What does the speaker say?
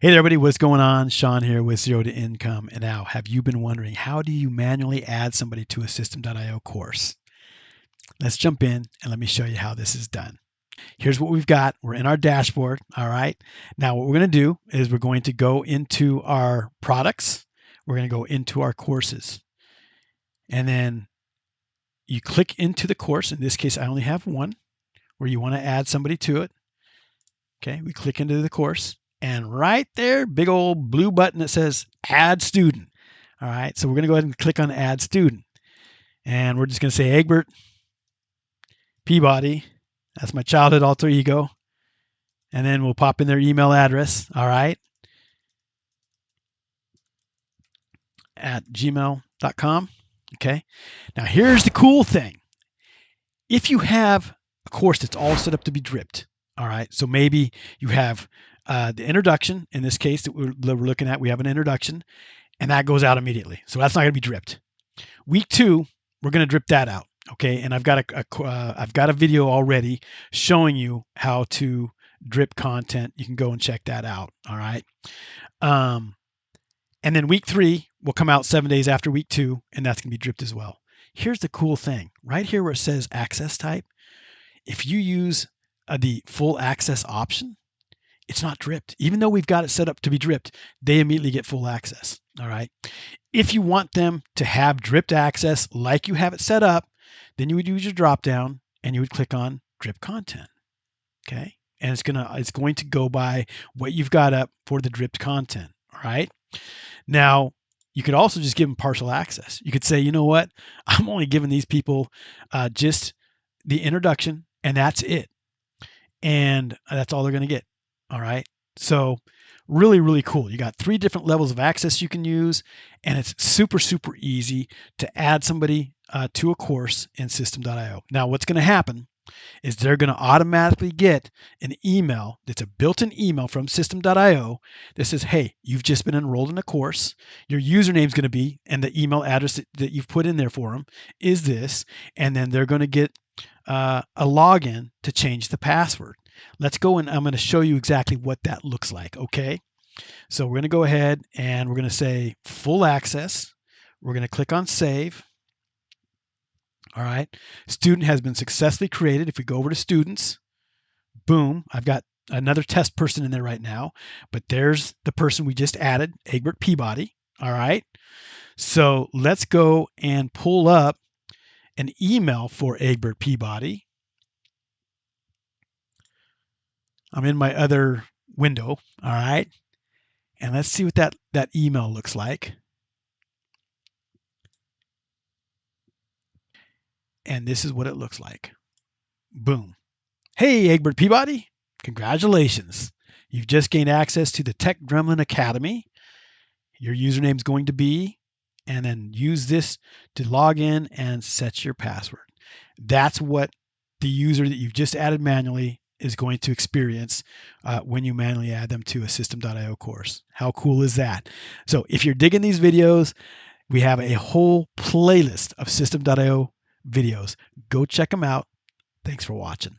Hey there, everybody, what's going on? Sean here with Zero to Income. And now, have you been wondering, how do you manually add somebody to a System.io course? Let's jump in and let me show you how this is done. Here's what we've got. We're in our dashboard. All right. Now, what we're going to do is we're going to go into our products. We're going to go into our courses. And then you click into the course. In this case, I only have one where you want to add somebody to it. Okay. We click into the course. And right there, big old blue button that says Add Student. All right, so we're going to go ahead and click on Add Student. And we're just going to say Egbert Peabody. That's my childhood alter ego. And then we'll pop in their email address, all right, at gmail.com. Okay, now here's the cool thing. If you have a course that's all set up to be dripped, all right, so maybe you have the introduction, in this case that we're looking at, we have an introduction, and that goes out immediately. So that's not going to be dripped. Week 2, we're going to drip that out. Okay, and I've got a video already showing you how to drip content. You can go and check that out. All right, and then week 3 will come out 7 days after week 2, and that's going to be dripped as well. Here's the cool thing, right here where it says access type. If you use the full access option, it's not dripped. Even though we've got it set up to be dripped, they immediately get full access. All right. If you want them to have dripped access like you have it set up, then you would use your drop down and you would click on drip content. Okay. And it's going to go by what you've got up for the dripped content. All right. Now, you could also just give them partial access. You could say, you know what? I'm only giving these people just the introduction, and that's it. And that's all they're going to get. All right. So really, really cool. You got 3 different levels of access you can use, and it's super, super easy to add somebody to a course in System.io. Now, what's going to happen is they're going to automatically get an email that's a built-in email from System.io that says, hey, you've just been enrolled in a course. Your username is going to be, and the email address that you've put in there for them is this, and then they're going to get a login to change the password. Let's go and I'm going to show you exactly what that looks like. Okay. So we're going to go ahead and we're going to say full access. We're going to click on save. All right. Student has been successfully created. If we go over to students, boom, I've got another test person in there right now, but there's the person we just added, Egbert Peabody. All right. So let's go and pull up an email for Egbert Peabody. I'm in my other window, all right? And let's see what that email looks like. And this is what it looks like. Boom. Hey, Egbert Peabody, congratulations. You've just gained access to the Tech Gremlin Academy. Your username is going to be, and then use this to log in and set your password. That's what the user that you've just added manually is going to experience when you manually add them to a System.io course. How cool is that? So if you're digging these videos, we have a whole playlist of System.io videos. Go check them out. Thanks for watching.